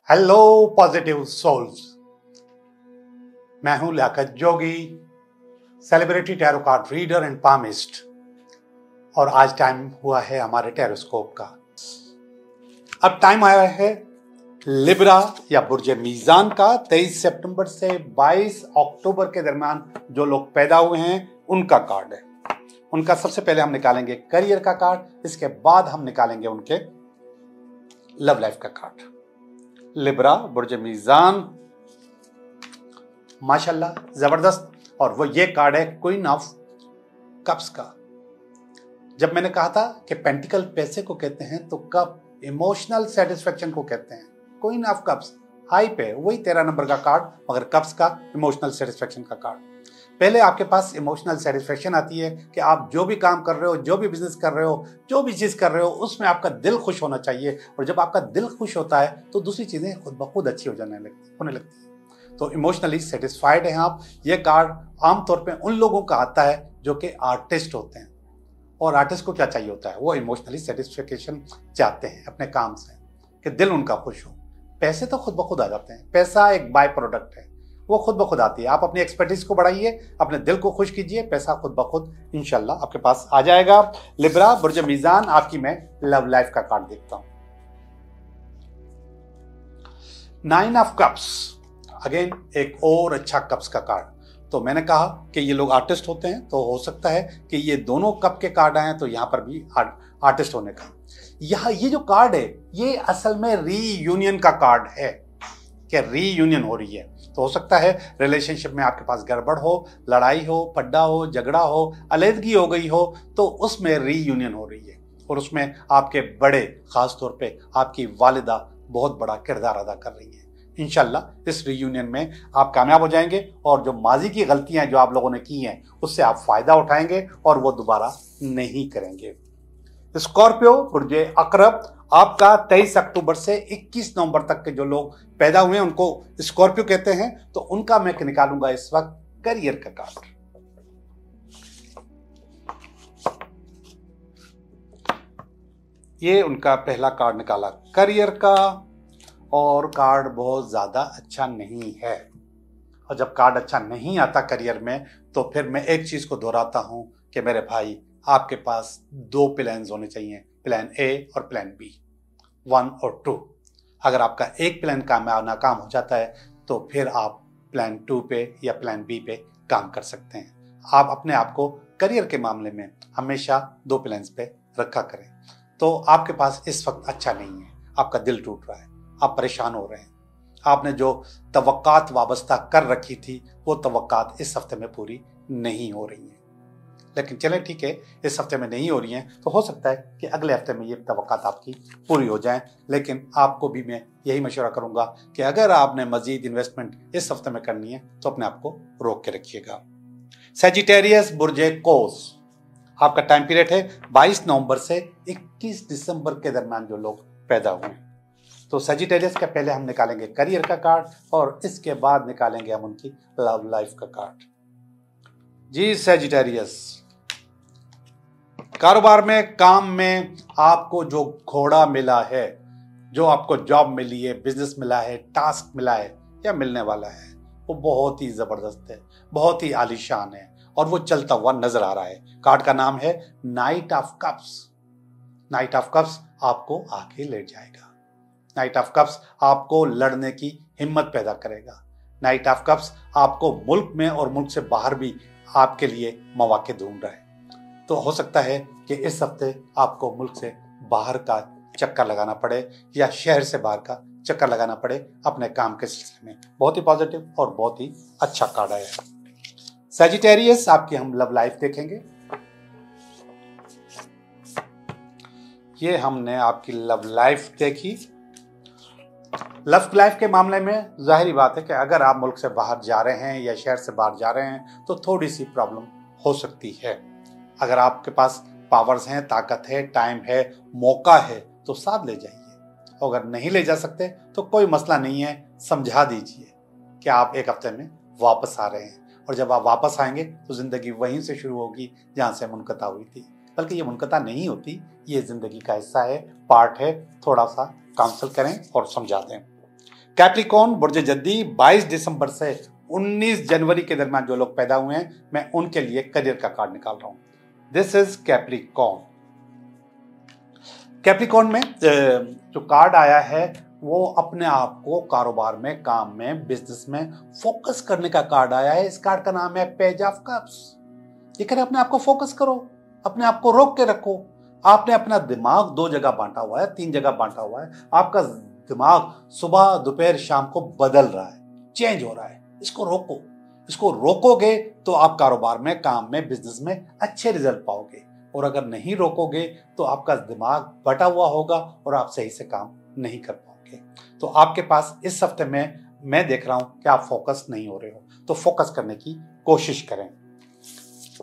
Hello positive souls. मैं हूं Liaquat Jogi, celebrity tarot card reader and palmist. और आज टाइम हुआ है हमारे टैरोस्कोप का। अब टाइम आया है लिब्रा या बुर्ज मीजान का। 23 सितंबर से 22 अक्टूबर के दरमियान जो लोग पैदा हुए हैं उनका कार्ड है। उनका सबसे पहले हम निकालेंगे करियर का कार्ड, इसके बाद हम निकालेंगे उनके लव लाइफ का कार्ड। लिब्रा बुर्ज मीजान, माशाल्लाह जबरदस्त। और वो ये कार्ड है क्वीन ऑफ कप्स का। जब मैंने कहा था कि पेंटिकल पैसे को कहते हैं तो कप इमोशनल सेटिस्फेक्शन को कहते हैं। क्वीन ऑफ कप्स हाई पे, वही 13 नंबर का कार्ड, मगर कप्स का इमोशनल सेटिस्फेक्शन का कार्ड। पहले आपके पास इमोशनल सेटिस्फेक्शन आती है कि आप जो भी काम कर रहे हो, जो भी बिजनेस कर रहे हो, जो भी चीज़ कर रहे हो, उसमें आपका दिल खुश होना चाहिए। और जब आपका दिल खुश होता है तो दूसरी चीज़ें खुद ब खुद अच्छी होने लगती है। तो इमोशनली सेटिस्फाइड हैं आप। ये कार्ड आमतौर पर उन लोगों का आता है जो कि आर्टिस्ट होते हैं। और आर्टिस्ट को क्या चाहिए होता है? वो इमोशनली सेटिस्फेक्शन चाहते हैं अपने काम से, कि दिल उनका खुश हो। पैसे तो खुद ब खुद आ जाते हैं, पैसा एक बाय प्रोडक्ट है, वो खुद ब खुद आती है। आप अपनी एक्सपर्टीज को बढ़ाइए, अपने दिल को खुश कीजिए, पैसा खुद ब खुद इंशाल्लाह आपके पास आ जाएगा। लिब्रा बुर्ज मीजान, आपकी मैं लव लाइफ का कार्ड देखता हूं। 9 ऑफ कप्स, अगेन एक और अच्छा कप्स का कार्ड। तो मैंने कहा कि ये लोग आर्टिस्ट होते हैं, तो हो सकता है कि ये दोनों कप के कार्ड आए, तो यहां पर भी आर्टिस्ट होने का। ये जो कार्ड है ये असल में रीयूनियन का कार्ड है, कि रीयूनियन हो रही है। तो हो सकता है रिलेशनशिप में आपके पास गड़बड़ हो, लड़ाई हो, पड्डा हो, झगड़ा हो, अलहदगी हो गई हो, तो उसमें रीयूनियन हो रही है। और उसमें आपके बड़े, खास तौर पे आपकी वालिदा बहुत बड़ा किरदार अदा कर रही है। इंशाल्लाह इस रीयूनियन में आप कामयाब हो जाएंगे और जो माजी की गलतियां जो आप लोगों ने की हैं उससे आप फायदा उठाएंगे और वो दोबारा नहीं करेंगे। स्कॉर्पियो बुर्ज अकरब, आपका 23 अक्टूबर से 21 नवंबर तक के जो लोग पैदा हुए हैं उनको स्कॉर्पियो कहते हैं। तो उनका मैं निकालूंगा इस वक्त करियर का कार्ड। ये उनका पहला कार्ड निकाला करियर का, और कार्ड बहुत ज्यादा अच्छा नहीं है। और जब कार्ड अच्छा नहीं आता करियर में, तो फिर मैं एक चीज को दोहराता हूं कि मेरे भाई, आपके पास 2 प्लान्स होने चाहिए, प्लान ए और प्लान बी, 1 और 2। अगर आपका एक प्लान नाकाम हो जाता है तो फिर आप प्लान 2 पे या प्लान बी पे काम कर सकते हैं। आप अपने आप को करियर के मामले में हमेशा 2 प्लान्स पे रखा करें। तो आपके पास इस वक्त अच्छा नहीं है, आपका दिल टूट रहा है, आप परेशान हो रहे हैं, आपने जो तवक्कात वाबस्ता कर रखी थी वो तवक्कात इस हफ्ते में पूरी नहीं हो रही हैं। लेकिन चलें ठीक है, इस हफ्ते में नहीं हो रही हैं तो हो सकता है कि अगले हफ्ते में ये तवक्कात आपकी पूरी हो जाएं। लेकिन आपको भी मैं यही मशवरा करूंगा कि अगर आपने मजीद इन्वेस्टमेंट इस हफ्ते में करनी है तो अपने आप को रोक के रखिएगा। सजिटेरियस बुर्ज कोस, आपका टाइम पीरियड है 22 नवंबर से 21 दिसंबर के दरमियान जो लोग पैदा हुए हैं। तो सजिटेरियस का पहले हम निकालेंगे करियर का कार्ड और इसके बाद निकालेंगे हम उनकी लव लाइफ का कार्ड। जी सजिटेरियस, कारोबार में, काम में आपको जो घोड़ा मिला है, जो आपको जॉब मिली है, बिजनेस मिला है, टास्क मिला है या मिलने वाला है, वो बहुत ही जबरदस्त है, बहुत ही आलीशान है और वो चलता हुआ नजर आ रहा है। कार्ड का नाम है night of cups. Night of cups आपको आगे ले जाएगा। नाइट ऑफ कप्स आपको लड़ने की हिम्मत पैदा करेगा। नाइट ऑफ कप्स आपको मुल्क में और मुल्क से बाहर भी आपके लिए मौके ढूंढ रहा है। तो हो सकता है कि इस हफ्ते आपको मुल्क से बाहर का चक्कर लगाना पड़े या शहर से बाहर का चक्कर लगाना पड़े अपने काम के सिलसिले में। बहुत ही पॉजिटिव और बहुत ही अच्छा कार्ड है। सजिटेरियस, आपकी हम लव लाइफ देखेंगे। ये हमने आपकी लव लाइफ देखी। लव लाइफ के मामले में जाहिर बात है कि अगर आप मुल्क से बाहर जा रहे हैं या शहर से बाहर जा रहे हैं तो थोड़ी सी प्रॉब्लम हो सकती है। अगर आपके पास पावर्स हैं, ताकत है, टाइम है, मौका है तो साथ ले जाइए। अगर नहीं ले जा सकते तो कोई मसला नहीं है, समझा दीजिए कि आप एक हफ्ते में वापस आ रहे हैं। और जब आप वापस आएंगे तो ज़िंदगी वहीं से शुरू होगी जहाँ से मुनक़ता हुई थी। बल्कि ये मुनक़ता नहीं होती, ये ज़िंदगी का हिस्सा है, पार्ट है। थोड़ा सा काउंसल करें और समझा दें। कैप्रिकॉर्न बुर्ज जद्दी 22 दिसंबर से 19 जनवरी के दरमियान जो लोग पैदा हुए हैं, मैं उनके लिए करियर का कार्ड निकाल रहा हूं। This is Capricorn. कैप्रिकॉर्न में जो कार्ड आया है वो अपने आप को कारोबार में, काम में, बिजनेस में फोकस करने का कार्ड आया है। इस कार्ड का नाम है पेज ऑफ कप्स। ये कह रहे अपने आप को फोकस करो, अपने आप को रोक के रखो। आपने अपना दिमाग 2 जगह बांटा हुआ है, 3 जगह बांटा हुआ है। आपका दिमाग सुबह दोपहर शाम को बदल रहा है, चेंज हो रहा है। इसको रोको। इसको रोकोगे तो आप कारोबार में, काम में, बिजनेस में अच्छे रिजल्ट पाओगे। और अगर नहीं रोकोगे तो आपका दिमाग बटा हुआ होगा और आप सही से काम नहीं कर पाओगे। तो आपके पास इस हफ्ते में मैं देख रहा हूं कि आप फोकस नहीं हो रहे हो, तो फोकस करने की कोशिश करें।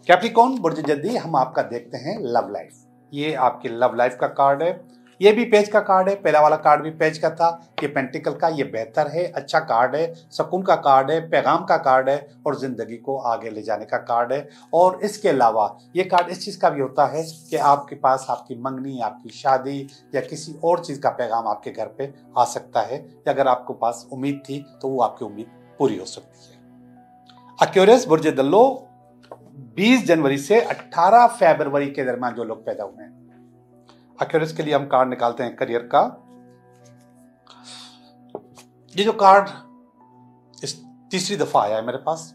कैप्रिकॉर्न बुर्ज जद्दी, हम आपका देखते हैं लव लाइफ। ये आपकी लव लाइफ का कार्ड है। ये भी पेज का कार्ड है। पहला वाला कार्ड भी पेज का था, ये पेंटिकल का। ये बेहतर है, अच्छा कार्ड है, सुकून का कार्ड है, पैगाम का कार्ड है और जिंदगी को आगे ले जाने का कार्ड है। और इसके अलावा ये कार्ड इस चीज का भी होता है कि आपके पास आपकी मंगनी, आपकी शादी या किसी और चीज का पैगाम आपके घर पे आ सकता है। या अगर आपके पास उम्मीद थी तो वो आपकी उम्मीद पूरी हो सकती है। एक्वेरियस बुर्ज दल्लो 20 जनवरी से 18 फरवरी के दरमियान जो लोग पैदा हुए हैं, एक्वेरियस के लिए हम कार्ड निकालते हैं करियर का। ये जो कार्ड इस तीसरी दफा आया है मेरे पास,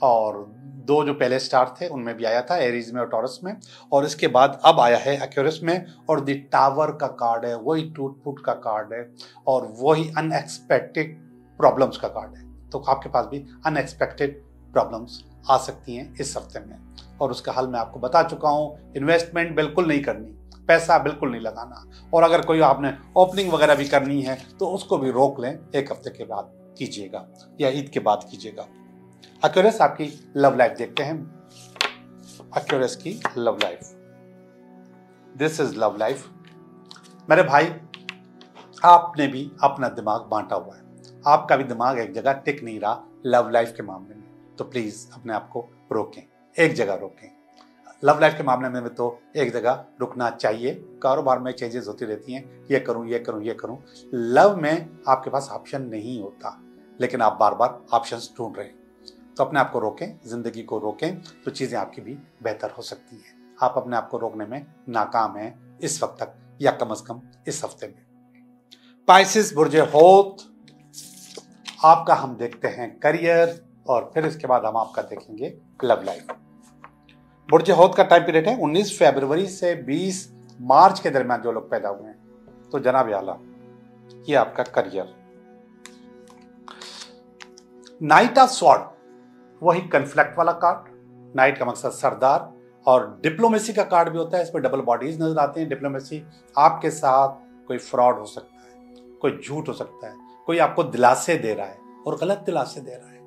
और 2 जो पहले स्टार थे उनमें भी आया था, एरीज में और टॉरस में, और इसके बाद अब आया है एक्वेरियस में। और द टावर का कार्ड है, वही टूट फूट का कार्ड है और वही अनएक्सपेक्टेड प्रॉब्लम्स का कार्ड है। तो आपके पास भी अनएक्सपेक्टेड प्रॉब्लम्स आ सकती हैं इस हफ्ते में, और उसका हल मैं आपको बता चुका हूं। इन्वेस्टमेंट बिल्कुल नहीं करनी, पैसा बिल्कुल नहीं लगाना, और अगर कोई आपने ओपनिंग वगैरह भी करनी है तो उसको भी रोक लें, 1 हफ्ते के बाद कीजिएगा या ईद के बाद कीजिएगा। एक्वेरियस आपकी लव लाइफ देखते हैं। एक्वेरियस की love life, this is love life. मेरे भाई, आपने भी अपना दिमाग बांटा हुआ है। आपका भी दिमाग एक जगह टिक नहीं रहा लव लाइफ के मामले में, तो प्लीज अपने आप को रोकें, एक जगह रोकें। लव लाइफ के मामले में तो एक जगह रुकना चाहिए। कारोबार में चेंजेस होती रहती हैं, ये करूं, ये करूं, ये करूं। लव में आपके पास ऑप्शन नहीं होता, लेकिन आप बार बार ऑप्शंस ढूंढ रहे हैं। तो अपने आप को रोकें, जिंदगी को रोकें, तो चीजें आपकी भी बेहतर हो सकती हैं। आप अपने आप को रोकने में नाकाम हैं इस वक्त तक, या कम से कम इस हफ्ते में। पाइसेस बुर्ज हौत, आपका हम देखते हैं करियर, और फिर इसके बाद हम आपका देखेंगे लव लाइफ। बुर्ज हौत का टाइम पीरियड है 19 फरवरी से 20 मार्च के दरमियान जो लोग पैदा हुए हैं। तो जनाब आला, ये आपका करियर। नाइट ऑफ स्वॉर्ड, वही कन्फ्लिक्ट वाला कार्ड। नाइट का मकसद सरदार, और डिप्लोमेसी का कार्ड भी होता है। इसमें डबल बॉडीज नजर आते हैं। डिप्लोमेसी, आपके साथ कोई फ्रॉड हो सकता है, कोई झूठ हो सकता है, कोई आपको दिलासे दे रहा है और गलत दिलासे दे रहा है।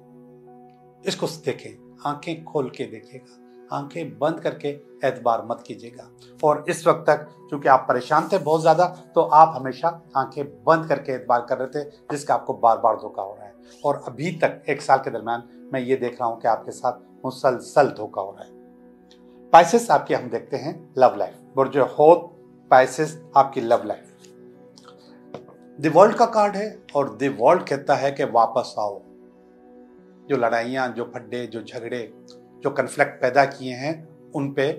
इसको देखें, आंखें खोल के देखिएगा, आंखें बंद करके एतबार मत कीजिएगा। और इस वक्त तक चूंकि आप परेशान थे बहुत ज्यादा, तो आप हमेशा आंखें बंद करके एतबार कर रहे थे, जिसका आपको बार बार धोखा हो रहा है। और अभी तक 1 साल के दरमियान मैं ये देख रहा हूं कि आपके साथ मुसलसल धोखा हो रहा है। पाइसेस आपकी हम देखते हैं लव लाइफ। बुर्ज हौत, पाइसेस आपकी लव लाइफ। द वर्ल्ड का कार्ड है, और द वर्ल्ड कहता है कि वापस आओ। जो लड़ाइयाँ, जो फड्डे, जो झगड़े, जो कन्फ्लिक्ट पैदा किए हैं, उन पे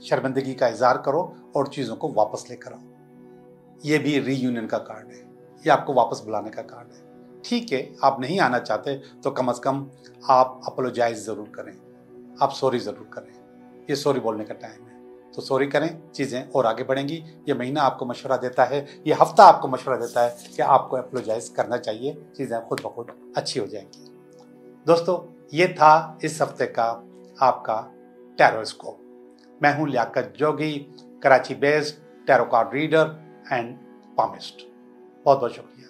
शर्मिंदगी का इजहार करो और चीज़ों को वापस लेकर आओ। ये भी रीयूनियन का कार्ड है, ये आपको वापस बुलाने का कार्ड है। ठीक है, आप नहीं आना चाहते तो कम से कम आप अपोलोजाइज ज़रूर करें, आप सॉरी ज़रूर करें। ये सॉरी बोलने का टाइम है, तो सॉरी करें, चीज़ें और आगे बढ़ेंगी। ये महीना आपको मशवरा देता है, ये हफ्ता आपको मशवरा देता है कि आपको अपोलोजाइज करना चाहिए, चीज़ें खुद ब खुद अच्छी हो जाएंगी। दोस्तों, ये था इस हफ्ते का आपका टैरोस्कोप। मैं हूं Liaquat Jogi, Karachi based tarot card reader and palmist. बहुत बहुत शुक्रिया।